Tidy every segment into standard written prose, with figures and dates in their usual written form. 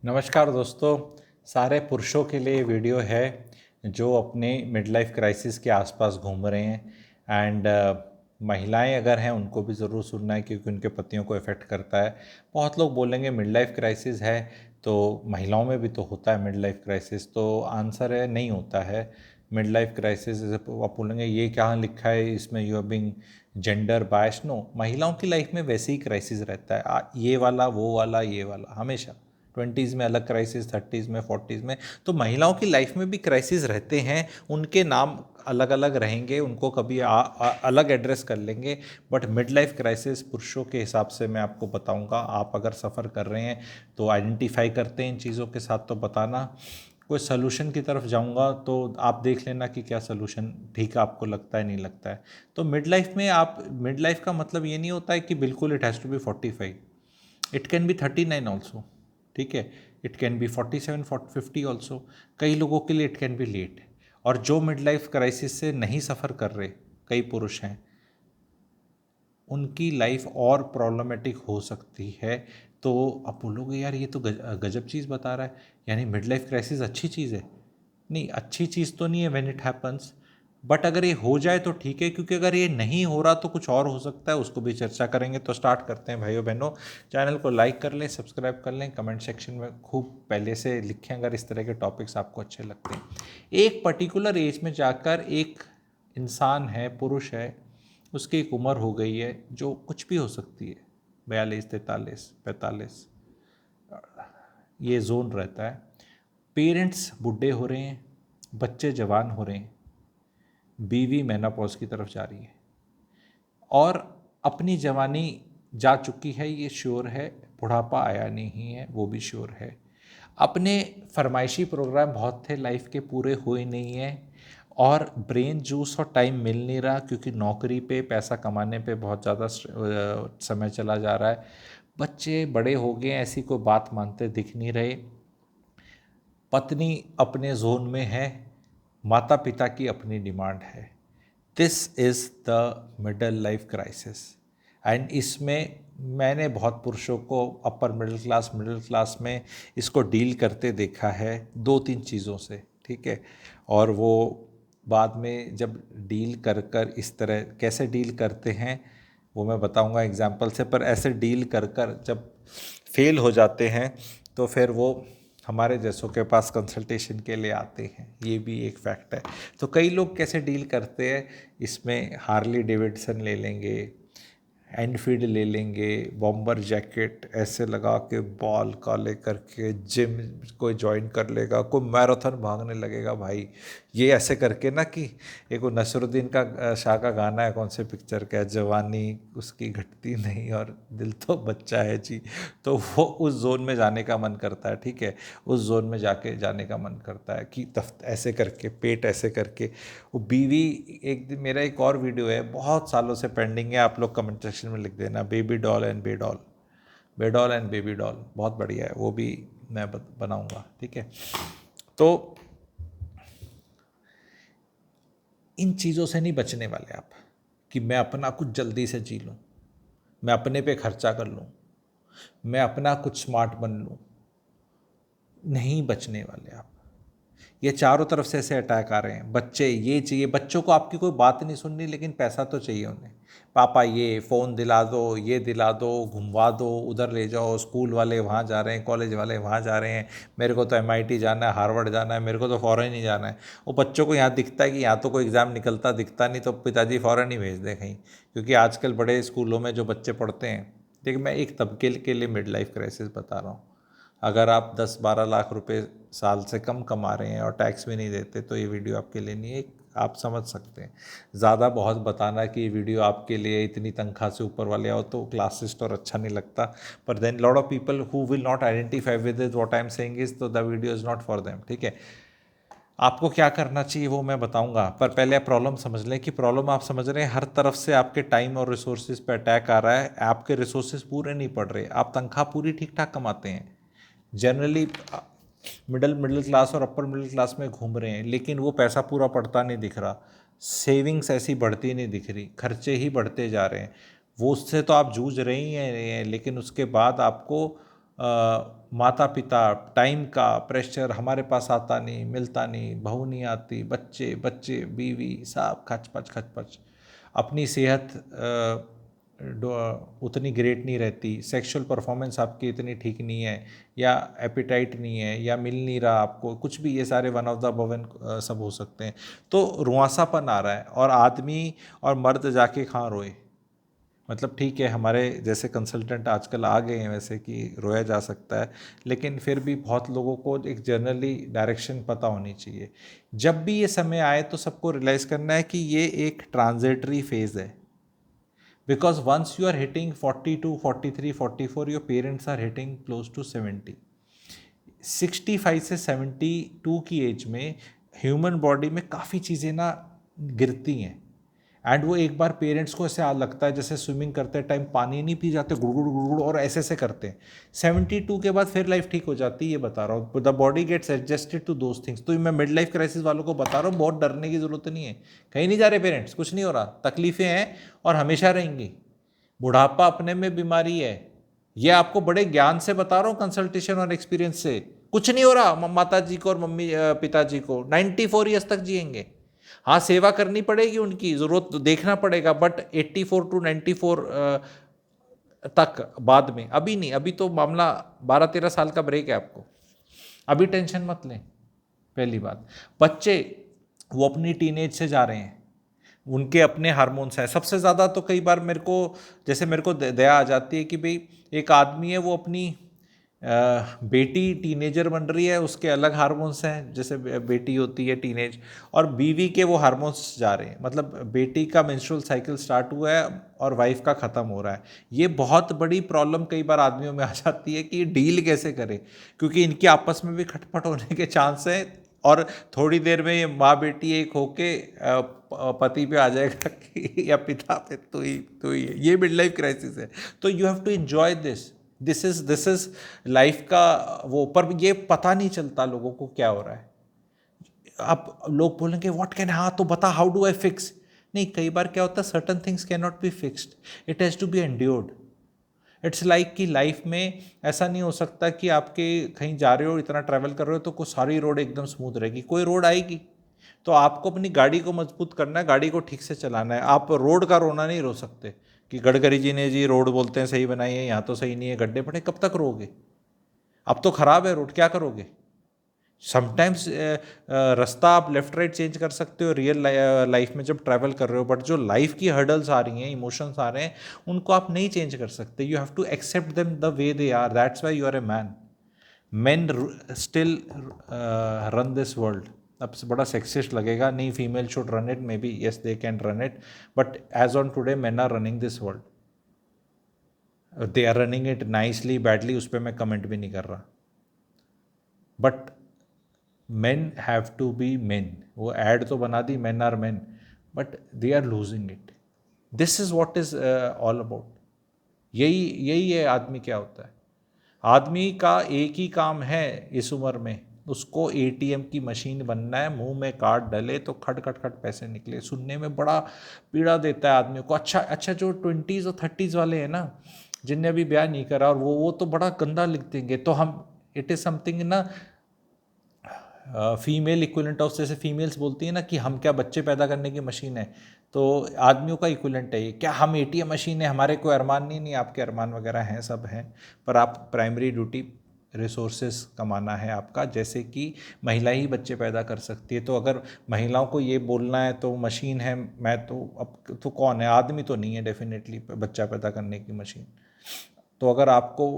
नमस्कार दोस्तों। सारे पुरुषों के लिए वीडियो है जो अपने मिड लाइफ क्राइसिस के आसपास घूम रहे हैं एंड महिलाएं अगर हैं उनको भी ज़रूर सुनना है क्योंकि उनके पतियों को इफ़ेक्ट करता है। बहुत लोग बोलेंगे मिड लाइफ क्राइसिस है तो महिलाओं में भी तो होता है मिड लाइफ क्राइसिस, तो आंसर है नहीं होता है। मिड लाइफ क्राइसिस आप बोलेंगे ये क्या लिखा है इसमें, you are being gender bias. No, महिलाओं की लाइफ में वैसे ही क्राइसिस रहता है, ये वाला वो वाला ये वाला, हमेशा 20s में अलग क्राइसिस, 30s में, 40s में। तो महिलाओं की लाइफ में भी क्राइसिस रहते हैं, उनके नाम अलग अलग रहेंगे, उनको कभी अलग एड्रेस कर लेंगे। बट मिड लाइफ क्राइसिस पुरुषों के हिसाब से मैं आपको बताऊंगा। आप अगर सफ़र कर रहे हैं तो आइडेंटिफाई करते हैं इन चीज़ों के साथ तो बताना। कोई सलूशन की तरफ जाऊंगा तो आप देख लेना कि क्या सलूशन ठीक आपको लगता है नहीं लगता है। तो मिड लाइफ में आप, मिड लाइफ का मतलब ये नहीं होता है कि बिल्कुल it has to be 45, it can be 39 also. ठीक है, इट कैन बी 47, 50 ऑल्सो। कई लोगों के लिए इट कैन बी लेट। और जो मिड लाइफ क्राइसिस से नहीं सफ़र कर रहे, कई पुरुष हैं, उनकी लाइफ और प्रॉब्लमेटिक हो सकती है। तो आप बोलोगे यार ये तो गजब चीज़ बता रहा है, यानी मिड लाइफ क्राइसिस अच्छी चीज़ है। नहीं, अच्छी चीज़ तो नहीं है व्हेन इट हैपन्स, बट अगर ये हो जाए तो ठीक है, क्योंकि अगर ये नहीं हो रहा तो कुछ और हो सकता है, उसको भी चर्चा करेंगे। तो स्टार्ट करते हैं भाइयों बहनों। चैनल को लाइक कर लें, सब्सक्राइब कर लें, कमेंट सेक्शन में खूब पहले से लिखें अगर इस तरह के टॉपिक्स आपको अच्छे लगते हैं। एक पर्टिकुलर एज में जाकर एक इंसान है, पुरुष है, उसकी एक उम्र हो गई है जो कुछ भी हो सकती है, 42, 43, 45, ये जोन रहता है। पेरेंट्स बूढ़े हो रहे हैं, बच्चे जवान हो रहे हैं, बीवी मेनोपॉज की तरफ जा रही है और अपनी जवानी जा चुकी है, ये श्योर है। बुढ़ापा आया नहीं है, वो भी श्योर है। अपने फरमाइशी प्रोग्राम बहुत थे, लाइफ के पूरे हुए नहीं हैं और ब्रेन जूस और टाइम मिल नहीं रहा क्योंकि नौकरी पे पैसा कमाने पे बहुत ज़्यादा समय चला जा रहा है। बच्चे बड़े हो गए, ऐसी कोई बात मानते दिख नहीं रहे। पत्नी अपने जोन में है, माता पिता की अपनी डिमांड है। This is the middle life crisis. And इसमें मैंने बहुत पुरुषों को अपर मिडिल क्लास में इसको डील करते देखा है, दो तीन चीज़ों से। ठीक है, और वो बाद में जब डील कर कर इस तरह कैसे डील करते हैं वो मैं बताऊंगा एग्जाम्पल से। पर ऐसे डील कर कर जब फेल हो जाते हैं तो फिर वो हमारे जैसों के पास कंसल्टेशन के लिए आते हैं, ये भी एक फैक्ट है। तो कई लोग कैसे डील करते हैं इसमें, हार्ली डेविडसन ले लेंगे, एनफील्ड ले लेंगे, बॉम्बर जैकेट ऐसे लगा के, बॉल काले करके जिम कोई ज्वाइन कर लेगा, कोई मैराथन भागने लगेगा भाई। ये ऐसे करके ना कि एक वो नसरुद्दीन का शाह का गाना है, कौन से पिक्चर का है, जवानी उसकी घटती नहीं और दिल तो बच्चा है जी। तो वो उस जोन में जाने का मन करता है। ठीक है, उस जोन में जाके जाने का मन करता है कि ऐसे करके, पेट ऐसे करके वो बीवी। एक दिन मेरा एक और वीडियो है, बहुत सालों से पेंडिंग है, आप लोग कमेंट सेक्शन में लिख देना, बेबी डॉल एंड बेडॉल, बेडॉल एंड बेबी डॉल, बहुत बढ़िया है, वो भी मैं बनाऊंगा। ठीक है, तो इन चीज़ों से नहीं बचने वाले आप कि मैं अपना कुछ जल्दी से जी लूँ, मैं अपने पे खर्चा कर लूँ, मैं अपना कुछ स्मार्ट बन लूँ। नहीं बचने वाले आप। ये चारों तरफ से ऐसे अटैक आ रहे हैं। बच्चे ये चाहिए, बच्चों को आपकी कोई बात नहीं सुननी लेकिन पैसा तो चाहिए उन्हें। पापा ये फ़ोन दिला दो, ये दिला दो, घुमवा दो, उधर ले जाओ, स्कूल वाले वहाँ जा रहे हैं, कॉलेज वाले वहाँ जा रहे हैं, मेरे को तो MIT जाना है, हार्वर्ड जाना है, मेरे को तो फ़ॉरेन ही जाना है। वो बच्चों को यहाँ दिखता है कि यहाँ तो कोई एग्ज़ाम निकलता दिखता नहीं, तो पिताजी फ़ॉरेन ही भेज दें कहीं, क्योंकि आजकल बड़े स्कूलों में जो बच्चे पढ़ते हैं। देखिए, मैं एक तबके के लिए मिड लाइफ क्राइसिस बता रहा हूँ। अगर आप 10-12 लाख रुपए साल से कम कमा रहे हैं और टैक्स भी नहीं देते तो ये वीडियो आपके लिए नहीं है, आप समझ सकते हैं। ज़्यादा बहुत बताना कि ये वीडियो आपके लिए इतनी तनख्वाह से ऊपर वाले आओ तो क्लासिस्ट और अच्छा नहीं लगता। पर then lot of people who will not identify with it what I am saying is, तो the video is not for them. ठीक है, आपको क्या करना चाहिए वो मैं बताऊंगा, पर पहले आप प्रॉब्लम समझ लें कि प्रॉब्लम आप समझ रहे हैं, हर तरफ से आपके टाइम और रिसोर्सेज पे अटैक आ रहा है। आपके रिसोर्सेज पूरे नहीं पड़ रहे, आप तनख्वाह पूरी ठीक ठाक कमाते हैं, जनरली मिडिल क्लास और अपर मिडिल क्लास में घूम रहे हैं, लेकिन वो पैसा पूरा पड़ता नहीं दिख रहा, सेविंग्स ऐसी बढ़ती नहीं दिख रही, खर्चे ही बढ़ते जा रहे हैं। वो उससे तो आप जूझ रहे ही हैं, लेकिन उसके बाद आपको माता पिता, टाइम का प्रेशर, हमारे पास आता नहीं, मिलता नहीं, बहू नहीं आती, बच्चे बच्चे बीवी सब खचपच खचपच, अपनी सेहत उतनी ग्रेट नहीं रहती, सेक्सुअल परफॉर्मेंस आपकी इतनी ठीक नहीं है, या एपिटाइट नहीं है, या मिल नहीं रहा आपको कुछ भी, ये सारे वन ऑफ द बवन सब हो सकते हैं। तो रुआंसापन आ रहा है और आदमी और मर्द जाके कहाँ रोए। मतलब ठीक है, हमारे जैसे कंसल्टेंट आजकल आ गए हैं वैसे कि रोया जा सकता है, लेकिन फिर भी बहुत लोगों को एक जनरली डायरेक्शन पता होनी चाहिए। जब भी ये समय आए तो सबको रियलाइज़ करना है कि ये एक ट्रांजिटरी फेज़ है, because once you are hitting 42, 43, 44, your parents are hitting close to 70। 65 से 72 की एज में ह्यूमन बॉडी में काफ़ी चीज़ें ना गिरती हैं, एंड वो एक बार पेरेंट्स को ऐसे लगता है जैसे स्विमिंग करते टाइम पानी नहीं पी जाते, गुड़गुड़ गुड़गुड़ और ऐसे ऐसे करते हैं। 72 के बाद फिर लाइफ ठीक हो जाती है, ये बता रहा हूँ। The body gets adjusted to those things. तो मैं मिड लाइफ क्राइसिस वालों को बता रहा हूँ, बहुत डरने की जरूरत नहीं है, कहीं नहीं जा रहे पेरेंट्स, कुछ नहीं हो रहा, तकलीफें हैं और हमेशा रहेंगी। बुढ़ापा अपने में बीमारी है, ये आपको बड़े ज्ञान से बता रहा हूँ, कंसल्टेशन और एक्सपीरियंस से। कुछ नहीं हो रहा माता जी को और मम्मी पिताजी को, 94 ईयर्स तक जिएंगे। हाँ, सेवा करनी पड़ेगी, उनकी ज़रूरत तो देखना पड़ेगा, बट 84 टू 94 तक बाद में, अभी नहीं। अभी तो मामला 12-13 साल का ब्रेक है आपको, अभी टेंशन मत लें। पहली बात, बच्चे वो अपनी टीनेज से जा रहे हैं, उनके अपने हार्मोन्स हैं। सबसे ज़्यादा तो कई बार मेरे को, जैसे मेरे को दया आ जाती है कि भाई एक आदमी है, वो अपनी बेटी टीनेजर बन रही है, उसके अलग हार्मोन्स हैं, जैसे बेटी होती है टीनेज, और बीवी के वो हार्मोन्स जा रहे हैं। मतलब बेटी का मेंस्ट्रुअल साइकिल स्टार्ट हुआ है और वाइफ का ख़त्म हो रहा है। ये बहुत बड़ी प्रॉब्लम कई बार आदमियों में आ जाती है कि ये डील कैसे करें, क्योंकि इनकी आपस में भी खटपट होने के चांस हैं, और थोड़ी देर में ये माँ बेटी एक होके पति पे आ जाएगा कि या पिता पे, तो ही है। ये मिड लाइफ क्राइसिस है। तो you have to enjoy this is life का वो, पर ये पता नहीं चलता लोगों को क्या हो रहा है। अब लोग बोलेंगे व्हाट कैन, हाँ तो बता, हाउ डू आई फिक्स। नहीं, कई बार क्या होता है, certain things can not be fixed, it has to be endured. It's like कि लाइफ में ऐसा नहीं हो सकता कि आपके कहीं जा रहे हो, इतना ट्रैवल कर रहे हो तो कोई सारी रोड एकदम स्मूथ रहेगी, कोई रोड आएगी। तो आपको अपनी गाड़ी को मजबूत करना है, गाड़ी को ठीक से चलाना है। आप रोड का रोना नहीं रो सकते कि गडकरी जी ने जी रोड बोलते हैं सही बनाई है, यहाँ तो सही नहीं है, गड्ढे पड़े, कब तक रोगे? अब तो ख़राब है रोड, क्या करोगे? समटाइम्स रास्ता आप लेफ्ट राइट चेंज कर सकते हो रियल लाइफ में जब ट्रैवल कर रहे हो, बट जो लाइफ की हर्डल्स आ रही हैं, इमोशंस आ रहे हैं, उनको आप नहीं चेंज कर सकते। You have to accept them the way they are, that's why you are a man. Men still run this world. अब से बड़ा सेक्सिस्ट लगेगा, नहीं female should run it, maybe yes they can run it, but as on today men are running this world. They are running it nicely badly, उस पर मैं comment भी नहीं कर रहा, but men have to be men। वो ad तो बना दी, men are men, but they are losing it. This is what is all about. यही यही है आदमी क्या होता है। आदमी का एक ही काम है इस उम्र में, उसको एटीएम की मशीन बनना है, मुंह में कार्ड डले तो खट खट खट पैसे निकले। सुनने में बड़ा पीड़ा देता है आदमी को। अच्छा अच्छा, जो 20s और 30s वाले हैं ना, जिनने अभी ब्याह नहीं करा, और वो तो बड़ा गंदा लिख देंगे। तो हम, इट इज़ समथिंग ना, फीमेल इक्विलेंट ऑफ, जैसे फीमेल्स बोलती है ना कि हम क्या बच्चे पैदा करने की मशीन है, तो आदमियों का इक्विलेंट है ये। क्या हम एटीएम मशीन है, हमारे कोई अरमान नहीं? नहीं, आपके अरमान वगैरह हैं, सब हैं, पर आप प्राइमरी ड्यूटी रिसोर्सेज कमाना है आपका। जैसे कि महिला ही बच्चे पैदा कर सकती है, तो अगर महिलाओं को ये बोलना है तो मशीन है, मैं तो अब तो कौन है? आदमी तो नहीं है डेफिनेटली बच्चा पैदा करने की मशीन। तो अगर आपको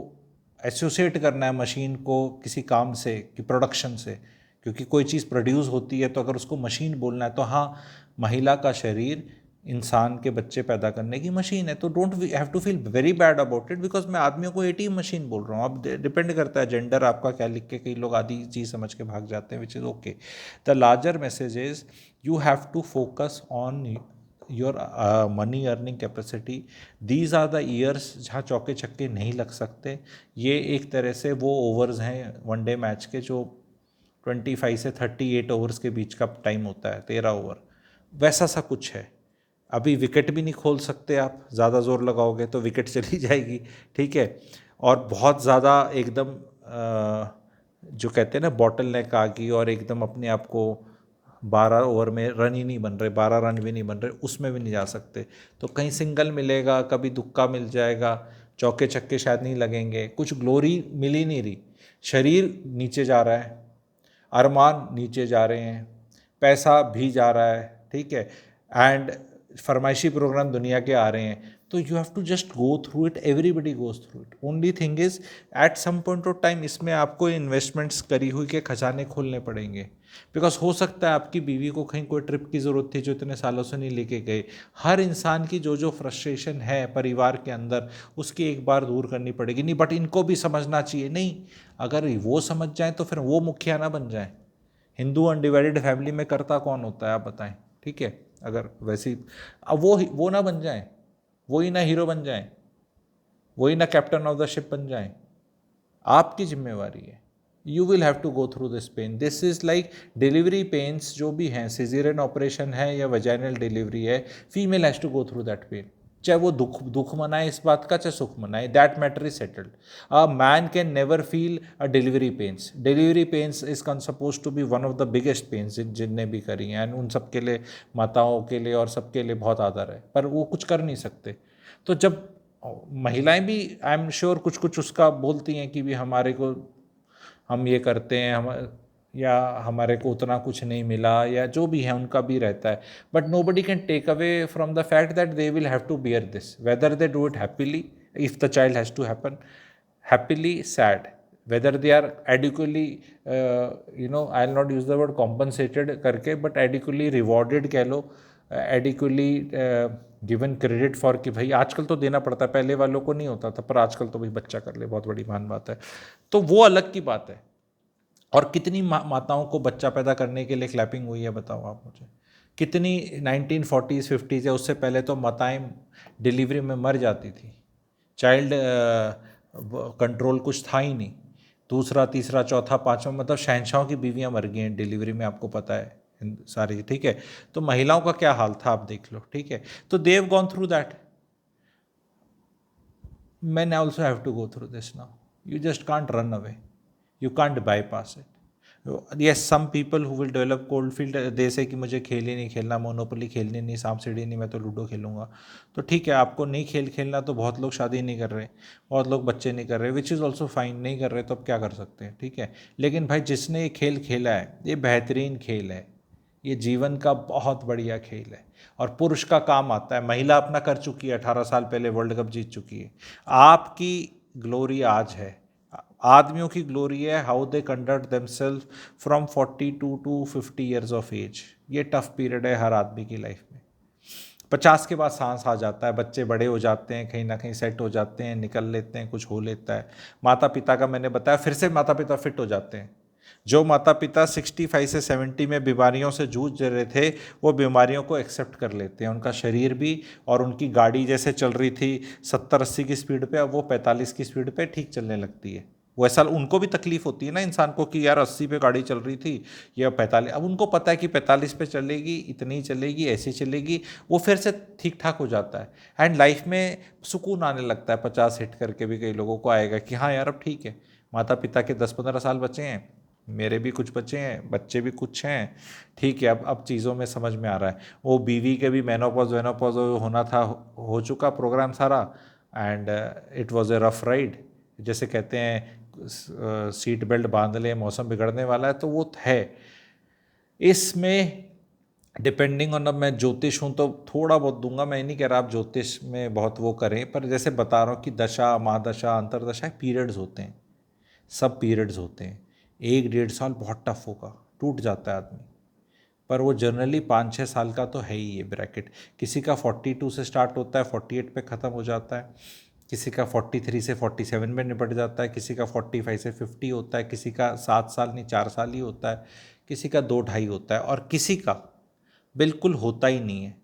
एसोसिएट करना है मशीन को किसी काम से, कि प्रोडक्शन से, क्योंकि कोई चीज़ प्रोड्यूस होती है, तो अगर उसको मशीन बोलना है, तो हाँ, महिला का शरीर इंसान के बच्चे पैदा करने की मशीन है। तो don't have to feel very bad about it, because मैं आदमियों को एटीएम मशीन बोल रहा हूँ। अब डिपेंड करता है जेंडर आपका क्या लिख के, कई लोग आधी चीज़ समझ के भाग जाते हैं, which is okay. The larger message is you have to focus on your money earning capacity. These are the years जहाँ चौके छक्के नहीं लग सकते। ये एक तरह से वो ओवर्स हैं वनडे मैच के, जो 25 से 38 ओवर्स के बीच का टाइम होता है, 13 ओवर, वैसा सा कुछ है। अभी विकेट भी नहीं खोल सकते आप, ज़्यादा ज़ोर लगाओगे तो विकेट चली जाएगी, ठीक है। और बहुत ज़्यादा एकदम जो कहते हैं ना बॉटल नेक आ गई और एकदम अपने आप को 12 ओवर में रन ही नहीं बन रहे, 12 रन भी नहीं बन रहे, उसमें भी नहीं जा सकते। तो कहीं सिंगल मिलेगा, कभी तुक्का मिल जाएगा, चौके छक्के शायद नहीं लगेंगे, कुछ ग्लोरी मिल ही नहीं रही। शरीर नीचे जा रहा है, अरमान नीचे जा रहे हैं, पैसा भी जा रहा है, ठीक है, एंड फरमाइशी प्रोग्राम दुनिया के आ रहे हैं। तो you have to just go through it, everybody goes through it. Only thing is at some point of time इसमें आपको इन्वेस्टमेंट्स करी हुई के खजाने खोलने पड़ेंगे। बिकॉज हो सकता है आपकी बीवी को कहीं कोई ट्रिप की ज़रूरत थी जो इतने सालों से नहीं लेके गए। हर इंसान की जो जो फ्रस्ट्रेशन है परिवार के अंदर, उसकी एक बार दूर करनी पड़ेगी। नहीं, बट इनको भी समझना चाहिए। नहीं, अगर वो समझ जाए तो फिर वो मुखिया ना बन जाए। हिंदू अनडिवाइडेड फैमिली में करता कौन होता है आप बताएं, ठीक है? अगर वैसी अब वो ना बन जाए, वो ही ना हीरो बन जाए, वही ना कैप्टन ऑफ द शिप बन जाए। आपकी जिम्मेवारी है। You will have to go through this pain. This is like delivery pains जो भी हैं, सिजेरियन ऑपरेशन है या वजाइनल डिलीवरी है, female has to go through that pain. चाहे वो दुख दुख मनाए इस बात का, चाहे सुख मनाए, that matter is settled. A man can never feel a delivery pains. Delivery pains is suppose to be one of the biggest pains जिनने भी करी हैं, एंड उन सब के लिए, माताओं के लिए और सबके लिए बहुत आदर है, पर वो कुछ कर नहीं सकते। तो जब महिलाएं भी आई एम श्योर कुछ कुछ उसका बोलती हैं कि भी हमारे को, हम ये करते हैं, हम या हमारे को उतना कुछ नहीं मिला, या जो भी है उनका भी रहता है। But nobody can take away from the fact that they will have to bear this, whether they do it happily, if the child has to happen happily, sad, whether they are adequately I'll not use the word compensated करके, but adequately rewarded कह लो, adequately given credit for कि भाई आजकल तो देना पड़ता है, पहले वालों को नहीं होता था, पर आजकल तो भाई बच्चा कर ले, बहुत बड़ी महान बात है। तो वो अलग की बात है। और कितनी माताओं को बच्चा पैदा करने के लिए क्लैपिंग हुई है बताओ आप मुझे। कितनी 1940s 50s या उससे पहले तो माताएं डिलीवरी में मर जाती थी। चाइल्ड कंट्रोल कुछ था ही नहीं। दूसरा तीसरा चौथा पांचवा, मतलब शहंशाहों की बीवियां मर गई हैं डिलीवरी में, आपको पता है सारी, ठीक है? तो महिलाओं का क्या हाल था आप देख लो, ठीक है? तो they have gone through that. Men also have to go through this now. You just can't run away. You can't bypass it. Yes, some people who will develop cold feet, they say कि मुझे खेल ही नहीं खेलना, monopoly खेलनी नहीं, सांप सीढ़ी नहीं, मैं तो लूडो खेलूंगा। तो ठीक है, आपको नहीं खेलना, तो बहुत लोग शादी नहीं कर रहे, बहुत लोग बच्चे नहीं कर रहे, विच इज़ ऑल्सो फाइन। नहीं कर रहे तो अब क्या कर सकते हैं, ठीक है? लेकिन भाई जिसने ये खेल खेला है, ये बेहतरीन खेल है, ये जीवन का बहुत बढ़िया खेल है, और पुरुष का काम आता है। महिला अपना कर चुकी है, 18 साल पहले वर्ल्ड कप जीत चुकी है। आपकी ग्लोरी आज है, आदमियों की ग्लोरी है how they conduct themselves from 42 to 50 years of age. ये टफ पीरियड है हर आदमी की लाइफ में। 50 के बाद सांस आ जाता है, बच्चे बड़े हो जाते हैं, कहीं ना कहीं सेट हो जाते हैं, निकल लेते हैं, कुछ हो लेता है। माता पिता का मैंने बताया, फिर से माता पिता फिट हो जाते हैं। जो माता पिता 65 से 70 में बीमारियों से जूझ रहे थे, वो बीमारियों को एक्सेप्ट कर लेते हैं। उनका शरीर भी, और उनकी गाड़ी जैसे चल रही थी 70-80 की स्पीड पे, अब वो 45 की स्पीड पे ठीक चलने लगती है। वैसा उनको भी तकलीफ होती है ना इंसान को कि यार 80 पे गाड़ी चल रही थी या 45, अब उनको पता है कि 45 पे चलेगी, इतनी चलेगी, ऐसी चलेगी, वो फिर से ठीक ठाक हो जाता है। एंड लाइफ में सुकून आने लगता है। 50 हिट करके भी कई लोगों को आएगा कि हाँ यार अब ठीक है, माता पिता के 10-15 साल बचे हैं, मेरे भी कुछ बच्चे हैं, बच्चे भी कुछ हैं, ठीक है, अब चीज़ों में समझ में आ रहा है। वो बीवी के भी मेनोपॉज वेनोपॉज होना था, हो चुका प्रोग्राम सारा, and it was a rough ride. जैसे कहते हैं सीट बेल्ट बांध ले, मौसम बिगड़ने वाला है, तो वो है। इसमें डिपेंडिंग ऑन, अब मैं ज्योतिष हूँ तो थोड़ा बहुत दूंगा, मैं नहीं कह रहा आप ज्योतिष में बहुत वो करें, पर जैसे बता रहा हूँ कि दशा, महादशा, अंतरदशा, पीरियड्स होते हैं, सब पीरियड्स होते हैं। 1-1.5 साल बहुत टफ होगा, टूट जाता है आदमी, पर वो जनरली 5-6 साल का तो है ही ये ब्रैकेट। किसी का 42 से स्टार्ट होता है, 48 पे ख़त्म हो जाता है, किसी का 43 से 47 में निपट जाता है, किसी का 45 से 50 होता है, किसी का 7 साल नहीं 4 साल ही होता है, किसी का 2-2.5 होता है, और किसी का बिल्कुल होता ही नहीं है।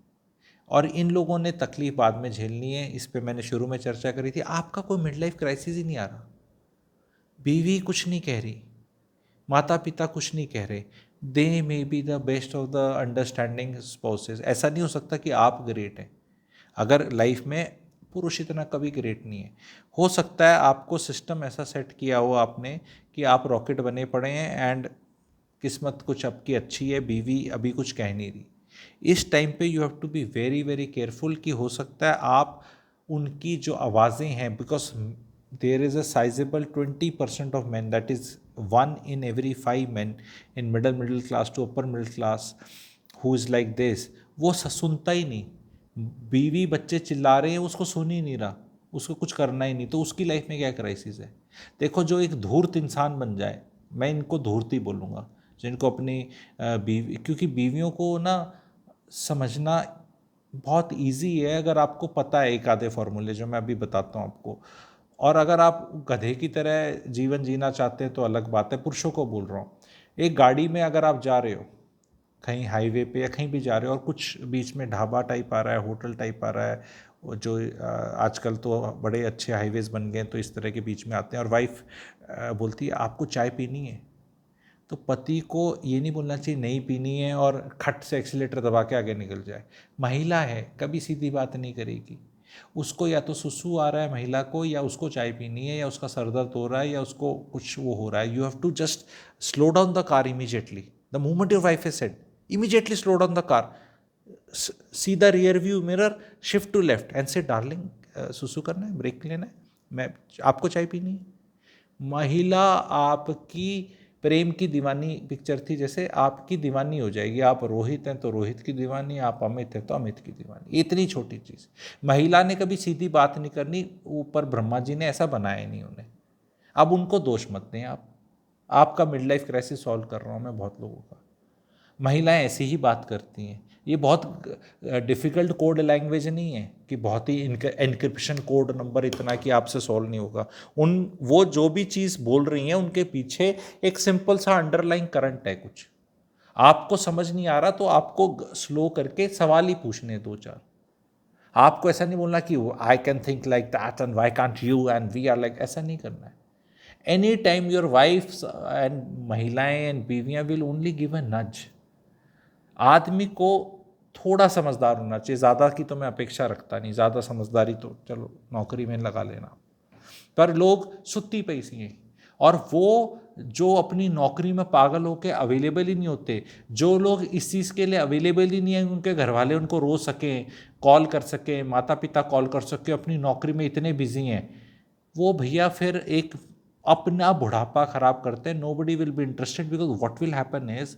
और इन लोगों ने तकलीफ बाद में झेलनी है। इस पे मैंने शुरू में चर्चा करी थी। आपका कोई मिड लाइफ क्राइसिस ही नहीं आ रहा, बीवी कुछ नहीं कह रही, माता पिता कुछ नहीं कह रहे, they may be the best of the understanding spouses. ऐसा नहीं हो सकता कि आप ग्रेट हैं। अगर लाइफ में पुरुष इतना कभी ग्रेट नहीं है। हो सकता है आपको सिस्टम ऐसा सेट किया हो आपने कि आप रॉकेट बने पड़े हैं एंड किस्मत कुछ आपकी अच्छी है, बीवी अभी कुछ कह नहीं रही। इस टाइम पे you have to be very very careful कि हो सकता है आप उनकी जो आवाज़ें हैं, because there is a sizeable 20% of man, that is 1 in every 5 men in middle class to upper middle class who is like this, वो सुनता ही नहीं। बीवी बच्चे चिल्ला रहे हैं, उसको सुन ही नहीं रहा, उसको कुछ करना ही नहीं, तो उसकी लाइफ में क्या क्राइसिस है। देखो जो एक धूर्त इंसान बन जाए, मैं इनको धूर्त ही बोलूँगा, जिनको अपनी बीवी, क्योंकि बीवियों को ना समझना बहुत इजी है अगर आपको पता है एक आधे फॉर्मूले जो मैं अभी बताता हूँ आपको। और अगर आप गधे की तरह जीवन जीना चाहते हैं तो अलग बात है, पुरुषों को बोल रहा हूँ। एक गाड़ी में अगर आप जा रहे हो कहीं हाईवे पे या कहीं भी जा रहे हो और कुछ बीच में ढाबा टाइप आ रहा है, होटल टाइप आ रहा है, जो आजकल तो बड़े अच्छे हाईवेज़ बन गए हैं तो इस तरह के बीच में आते हैं, और वाइफ बोलती है आपको चाय पीनी है, तो पति को ये नहीं बोलना चाहिए नहीं पीनी है और खट से एक्सीलेटर दबा के आगे निकल जाए। महिला है, कभी सीधी बात नहीं करेगी। उसको या तो सुसु आ रहा है महिला को, या उसको चाय पीनी है, या उसका सर दर्द हो रहा है, या उसको कुछ वो हो रहा है। You have to just slow down the car immediately the moment your wife is said, immediately slow down the car, see the rear view mirror, shift to left and say darling सुसु करना है, break लेना है, मैं आपको चाय पीनी है। महिला आपकी प्रेम की दीवानी पिक्चर थी, जैसे आपकी दीवानी हो जाएगी। आप रोहित हैं तो रोहित की दीवानी, आप अमित हैं तो अमित की दीवानी। इतनी छोटी चीज़, महिला ने कभी सीधी बात नहीं करनी, ऊपर ब्रह्मा जी ने ऐसा बनाया नहीं उन्हें। अब उनको दोष मत दें आप, आपका मिड लाइफ क्राइसिस सॉल्व कर रहा हूँ मैं बहुत लोगों का। महिलाएं ऐसी ही बात करती हैं। ये बहुत डिफ़िकल्ट कोड लैंग्वेज नहीं है कि बहुत ही एनक्रिप्शन कोड नंबर इतना कि आपसे सॉल्व नहीं होगा। वो जो भी चीज़ बोल रही हैं उनके पीछे एक सिंपल सा अंडरलाइन करंट है कुछ। आपको समझ नहीं आ रहा तो आपको स्लो करके सवाल ही पूछने दो चार। आपको ऐसा नहीं बोलना कि I can think like that and why can't you and we are like, ऐसा नहीं करना है। Any time your wife and महिलाएं एंड बीवियां will only give a nudge. आदमी को थोड़ा समझदार होना चाहिए, ज़्यादा की तो मैं अपेक्षा रखता नहीं, ज़्यादा समझदारी तो चलो नौकरी में लगा लेना, पर लोग सुत्ती पैसी हैं। और वो जो अपनी नौकरी में पागल होकर अवेलेबल ही नहीं होते, जो लोग इस चीज़ के लिए अवेलेबल ही नहीं है उनके घर वाले उनको रो सकें, कॉल कर सकें, माता पिता कॉल कर सकें, अपनी नौकरी में इतने बिजी हैं, वो भैया फिर एक अपना बुढ़ापा ख़राब करते हैं। Nobody will be interested, because what will happen is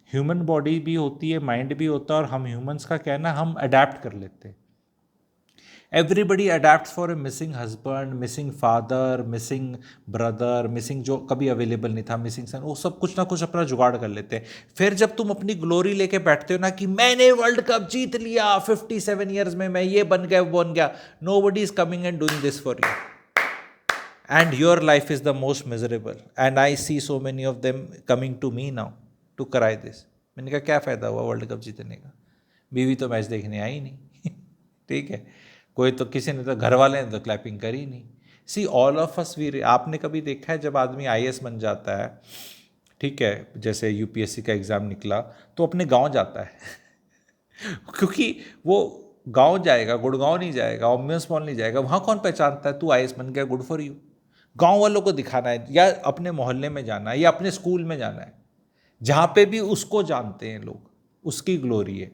human body भी होती है, माइंड भी होता है, और हम ह्यूमंस का क्या है ना, हम अडेप्ट कर लेते हैं। Everybody adapt for a missing husband, missing father, missing brother, missing जो कभी अवेलेबल नहीं था, मिसिंग सन, वो सब कुछ ना कुछ अपना जुगाड़ कर लेते हैं। फिर जब तुम अपनी ग्लोरी लेके बैठते हो ना कि मैंने वर्ल्ड कप जीत लिया 57 ईयर्स में, मैं ये बन गया वो बन गया, nobody is coming and doing this for you and your life is the most miserable, and I see so many of them coming to me now to cry this। मैंने कहा क्या फ़ायदा हुआ वर्ल्ड कप जीतने का, बीवी तो match देखने आई नहीं ठीक है, कोई तो किसी ने तो घर वाले ने तो क्लैपिंग करी नहीं। See all of us we, आपने कभी देखा है जब आदमी IAS बन जाता है, ठीक है, जैसे UPSC का एग्ज़ाम निकला तो अपने गांव जाता है क्योंकि वो गांव जाएगा, गुड़गांव नहीं जाएगा, ओमियस मॉल नहीं जाएगा, वहाँ कौन पहचानता है तू IAS बन गया, गुड फॉर यू। गांव वालों को दिखाना है, या अपने मोहल्ले में जाना है, या अपने स्कूल में जाना है, जहाँ पे भी उसको जानते हैं लोग, उसकी ग्लोरी है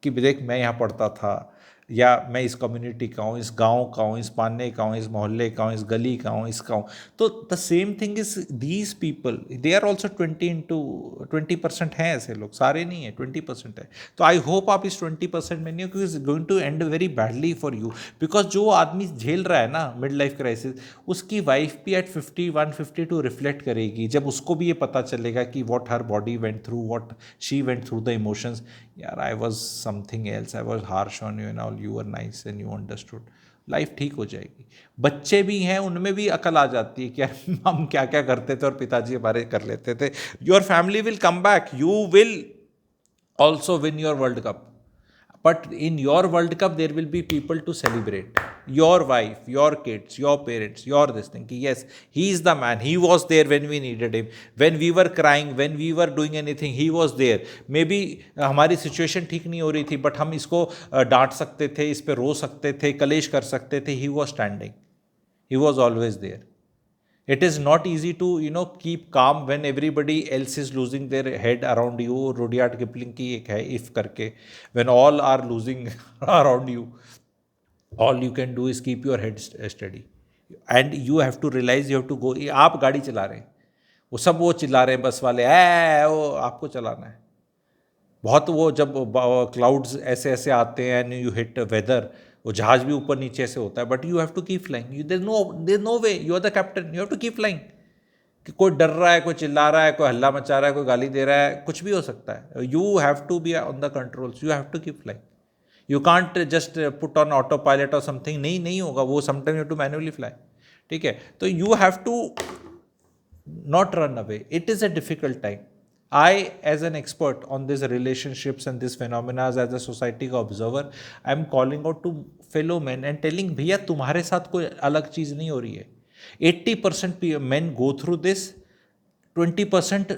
कि देख मैं यहाँ पढ़ता था, या मैं इस कम्युनिटी का हूँ, इस गांव का हूँ, इस पाने का हूँ, इस मोहल्ले का हूँ, इस गली का हूँ, इसका हूँ। तो the same thing is these people, they are also 20% हैं ऐसे लोग, सारे नहीं है, 20% है। तो आई होप आप इस 20% में नहीं हो, क्योंकि is going to end very badly for you. Because जो आदमी झेल रहा है ना मिड लाइफ क्राइसिस, उसकी वाइफ भी एट 51 52 रिफ्लेक्ट करेगी, जब उसको भी ये पता चलेगा कि what her body went through, what she went through the emotions. यार I was something else, I was harsh on you and all, you are nice and you understood. Life ठीक हो जाएगी। बच्चे भी हैं, उनमें भी अकल आ जाती है कि यार हम क्या क्या करते थे और पिताजी हमारे कर लेते थे। Your family will come back, you will also win your world cup. but in your World Cup there will be people to celebrate, your wife, your kids, your parents, your this thing ki yes, he is the man, he was there when we needed him, when we were crying, when we were doing anything, he was there. maybe हमारी situation ठीक नहीं हो रही थी, but हम इसको डांट सकते थे, इस पे रो सकते थे, कलेश कर सकते थे, he was standing, he was always there. It is not easy to keep calm when everybody else is losing their head around you. Rudyard Kipling की एक है if करके, when all are losing around you, all you can do is keep your head steady and you have to realize you have to go. आप गाड़ी चला रहे हैं, वो चिल्ला रहे हैं बस वाले, वो आपको चलाना है। बहुत वो जब क्लाउड्स ऐसे ऐसे आते हैं एंड यू हिट वेदर, वो जहाज भी ऊपर नीचे ऐसे होता है, but you have to keep flying, there no way, you are the captain, you have to keep flying. कि कोई डर रहा है, कोई चिल्ला रहा है, कोई हल्ला मचा रहा है, कोई गाली दे रहा है, कुछ भी हो सकता है, you have to be on the controls, you have to keep flying, you can't just put on autopilot और समथिंग, नहीं होगा वो, sometime you have to manually fly, ठीक है। तो you have to not run away, it is a difficult time. I, as an expert on these relationships and these phenomena, as a society का observer, I am calling out to fellow men and telling भैया तुम्हारे साथ कोई अलग चीज़ नहीं हो रही है। 80% men go through this, 20%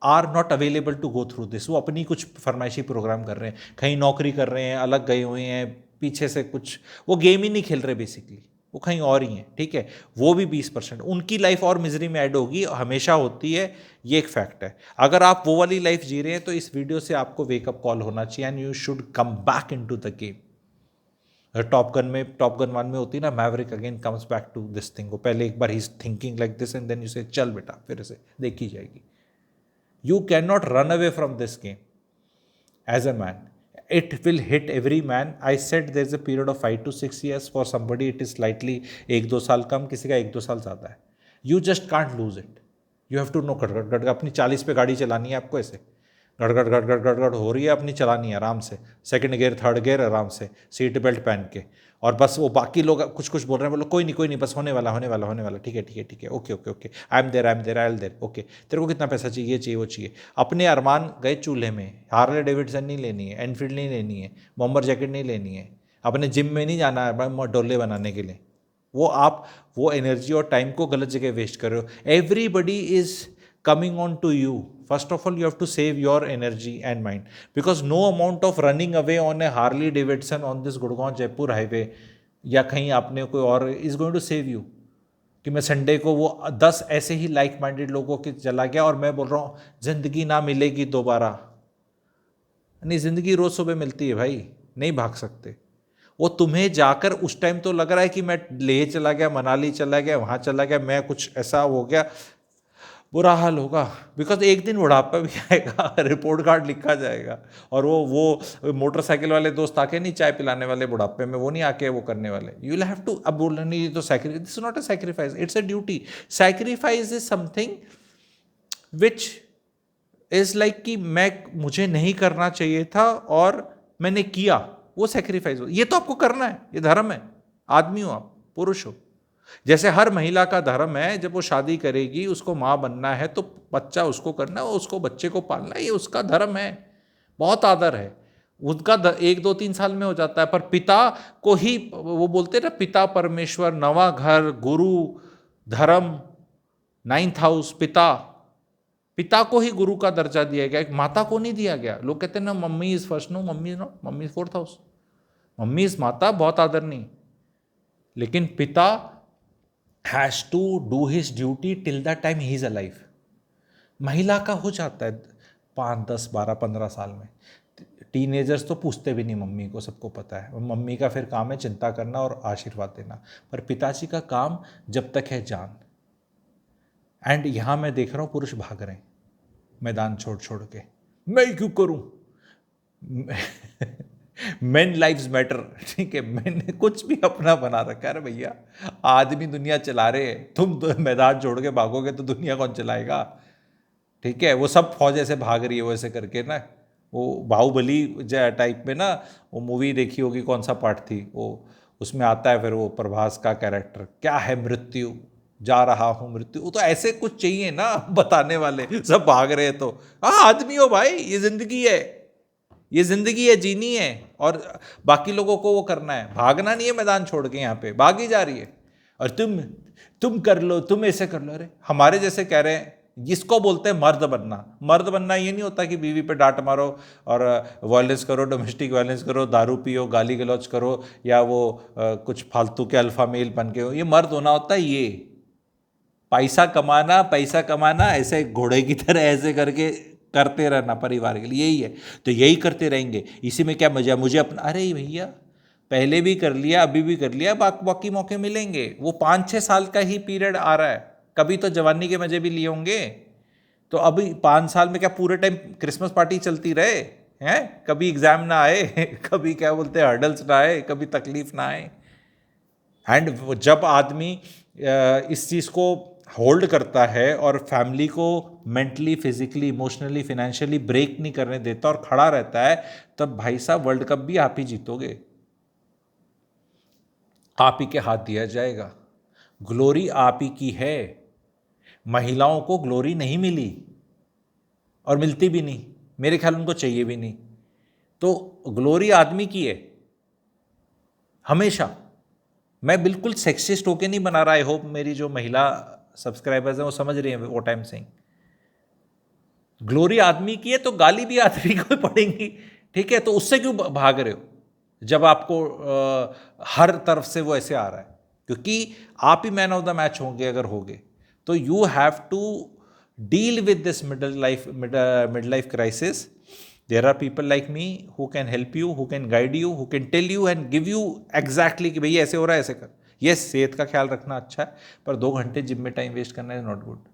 are not available to go through this. वो अपनी कुछ फरमाइशी प्रोग्राम कर रहे हैं, कहीं नौकरी कर रहे हैं, अलग गए हुए हैं, पीछे से कुछ वो गेम ही नहीं खेल रहे बेसिकली, वो कहीं और ही हैं, ठीक है। वो भी 20%, उनकी लाइफ और मिजरी में ऐड होगी, हमेशा होती है, ये एक फैक्ट है। अगर आप वो वाली लाइफ जी रहे हैं तो इस वीडियो से आपको वेकअप कॉल होना चाहिए and you should come back into the game. Top Gun 1 में होती है ना, Maverick again comes back to this thing, को पहले एक बार ही is thinking like this and then you say चल बेटा फिर से देखी जाएगी। You can not run away from this game as a man, it will hit every man. I said there's a period of 5 to 6 years, for somebody it is slightly 1-2 साल कम, किसी का 1-2 साल ज़्यादा है। You just can't lose it. You have to know गड़ अपनी 40 पे गाड़ी चलानी है आपको, ऐसे गड़ हो रही है, अपनी चलानी है आराम से, सेकंड गियर थर्ड गियर आराम से, सीट बेल्ट पहन के, और बस वो बाकी लोग कुछ बोल रहे हैं, बोलो कोई नहीं बस होने वाला, ठीक है, okay, I am there, I will there, okay, तेरे को कितना पैसा चाहिए वो चाहिए। अपने अरमान गए चूल्हे में, हार्ले डेविडसन नहीं लेनी है, एनफील्ड नहीं लेनी है, बॉम्बर जैकेट नहीं लेनी है, अपने जिम में नहीं जाना है डोले बनाने के लिए। वो एनर्जी और टाइम को गलत जगह वेस्ट कर रहे हो। Everybody is coming on to you. First of all, you have to save your energy and mind, because no amount of running away on a Harley Davidson on this Gurgaon Jaipur highway या कहीं आपने कोई और is going to save you। कि मैं Sunday को वो 10 ऐसे ही लाइक माइंडेड लोगों के चला गया और मैं बोल रहा हूँ ज़िंदगी ना मिलेगी दोबारा। नहीं, ज़िंदगी रोज़ सुबह मिलती है भाई, नहीं भाग सकते। वो तुम्हें जाकर उस टाइम तो लग रहा है कि मैं लेह चला गया, मनाली चला गया, वहाँ चला गया, मैं कुछ ऐसा हो गया, बुरा हाल होगा। बिकॉज एक दिन बुढ़ापा भी आएगा, रिपोर्ट कार्ड लिखा जाएगा, और वो मोटरसाइकिल वाले दोस्त आके नहीं चाय पिलाने वाले बुढ़ापे में, वो नहीं आके वो करने वाले। यू विल हैव टू, अब बोलना नहीं तो sacrifice, this is not a sacrifice, it's a duty. Sacrifice is something which is like कि मुझे नहीं करना चाहिए था और मैंने किया, वो सैक्रिफाइस हो। ये तो आपको करना है, ये धर्म है, आदमी हो आप, पुरुष हो। जैसे हर महिला का धर्म है, जब वो शादी करेगी उसको माँ बनना है तो बच्चा उसको करना है, उसको बच्चे को पालना है, ये उसका धर्म है, बहुत आदर है। उनका 1-2-3 साल में हो जाता है, पर पिता को ही वो बोलते हैं ना, पिता परमेश्वर, नवा घर, गुरु, धर्म, 9th हाउस, पिता को ही गुरु का दर्जा दिया गया, माता को नहीं दिया गया। लोग कहते हैं ना mummy is first, no mummy is not, mummy is 4th house, mummy is माता, बहुत आदर नहीं, लेकिन पिता has to do his duty till the time he is alive। महिला का हो जाता है 5, 10, 12, 15 साल में। टीनेजर्स तो पूछते भी नहीं मम्मी को, सबको पता है। मम्मी का फिर काम है चिंता करना और आशीर्वाद देना, पर पिताजी का काम जब तक है जान। एंड यहाँ मैं देख रहा हूँ पुरुष भाग रहे हैं मैदान छोड़ के, मैं क्यों करूँ, मेन लाइव्स मैटर, ठीक है। मैंने कुछ भी अपना बना रखा है भैया, आदमी दुनिया चला रहे हैं, तुम तो मैदान छोड़ के भागोगे तो दुनिया कौन चलाएगा, ठीक है। वो सब फौज ऐसे भाग रही है वैसे करके ना, वो बाहुबली टाइप में ना, वो मूवी देखी होगी, कौन सा पार्ट थी वो, उसमें आता है फिर वो प्रभास का कैरेक्टर, क्या है मृत्यु, जा रहा हूँ मृत्यु, तो ऐसे कुछ चाहिए ना बताने वाले, सब भाग रहे हैं तो हाँ आदमी हो भाई, ये जिंदगी है, ये ज़िंदगी है, जीनी है, और बाकी लोगों को वो करना है, भागना नहीं है मैदान छोड़ के, यहाँ पे भागी जा रही है। और तुम कर लो, तुम ऐसे कर लो। अरे हमारे जैसे कह रहे हैं, इसको बोलते हैं मर्द बनना। मर्द बनना ये नहीं होता कि बीवी पे डांट मारो और वायलेंस करो, डोमेस्टिक वायलेंस करो, दारू पियो, गाली गलौज करो, या वो कुछ फालतू के अल्फा मेल बन के हो। ये मर्द होना होता है, ये पैसा कमाना, पैसा कमाना, ऐसे घोड़े की तरह ऐसे करके करते रहना परिवार के लिए, यही है। तो यही करते रहेंगे, इसी में क्या मजा। मुझे अपना, अरे भैया पहले भी कर लिया, अभी भी कर लिया, बाकी मौके मिलेंगे। वो 5-6 साल का ही पीरियड आ रहा है, कभी तो जवानी के मजे भी लिए होंगे। तो अभी 5 साल में क्या पूरे टाइम क्रिसमस पार्टी चलती रहे हैं? कभी एग्जाम ना आए, कभी क्या बोलते हैं हर्डल्स ना आए, कभी तकलीफ ना आए। एंड जब आदमी इस चीज़ को होल्ड करता है और फैमिली को mentally, physically, emotionally, financially break नहीं करने देता और खड़ा रहता है, तब भाई साहब वर्ल्ड कप भी आप ही जीतोगे, आप ही के हाथ दिया जाएगा। ग्लोरी आप ही की है। महिलाओं को ग्लोरी नहीं मिली और मिलती भी नहीं, मेरे ख्याल उनको चाहिए भी नहीं। तो ग्लोरी आदमी की है हमेशा। मैं बिल्कुल सेक्सिस्ट होके नहीं बना रहा, आई होप मेरी जो महिला सब्सक्राइबर्स हैं वो समझ रही हैं what I am saying. Glory आदमी की है तो गाली भी आदमी को पड़ेंगी, ठीक है? तो उससे क्यों भाग रहे हो जब आपको हर तरफ से वो ऐसे आ रहा है? क्योंकि आप ही मैन ऑफ द मैच होंगे अगर होगे तो। You have to deal with this mid life crisis. There are people like me who can help you, who can guide you, who can tell you and give you exactly कि भैया ऐसे हो रहा है, ऐसे कर। यस, सेहत का ख्याल रखना अच्छा है, पर 2 घंटे जिम में टाइम वेस्ट करना is not good.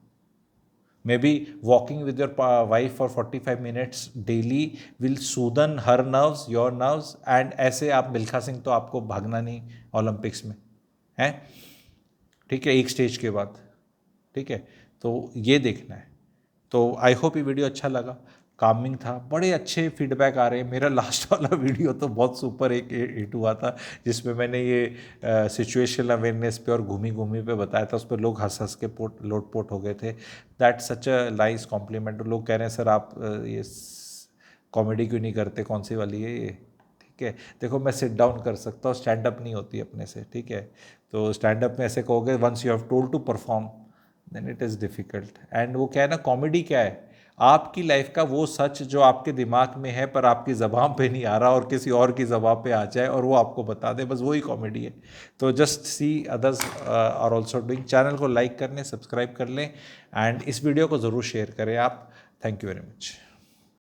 Maybe walking with your wife for 45 minutes daily will soothen her nerves, your nerves, and ऐसे आप मिल्खा सिंह तो आपको भागना नहीं ओलंपिक्स में है, ठीक है, एक स्टेज के बाद, ठीक है? तो ये देखना है। तो आई होप ये वीडियो अच्छा लगा, कामिंग था, बड़े अच्छे फीडबैक आ रहे हैं। मेरा लास्ट वाला वीडियो तो बहुत सुपर एक हिट हुआ था, जिसमें मैंने ये सिचुएशनल अवेयरनेस पे और घूमी घूमी पे बताया था। उस पर लोग हंस हंस के लोटपोट हो गए थे। That such a nice compliment. लोग कह रहे हैं सर आप ये कॉमेडी क्यों नहीं करते, कौन सी वाली है ये, ठीक है? देखो मैं सिट डाउन कर सकता हूँ, स्टैंड अप नहीं होती अपने से, ठीक है? तो स्टैंड अप में ऐसे कहोगे once you have told to perform then it is difficult. And वो क्या है ना, कॉमेडी क्या है, आपकी लाइफ का वो सच जो आपके दिमाग में है पर आपकी ज़बान पे नहीं आ रहा और किसी और की ज़बान पे आ जाए और वो आपको बता दे, बस वही कॉमेडी है। तो just see others are also doing. Channel को लाइक कर लें, सब्सक्राइब कर लें, एंड इस वीडियो को ज़रूर शेयर करें आप। Thank you very much.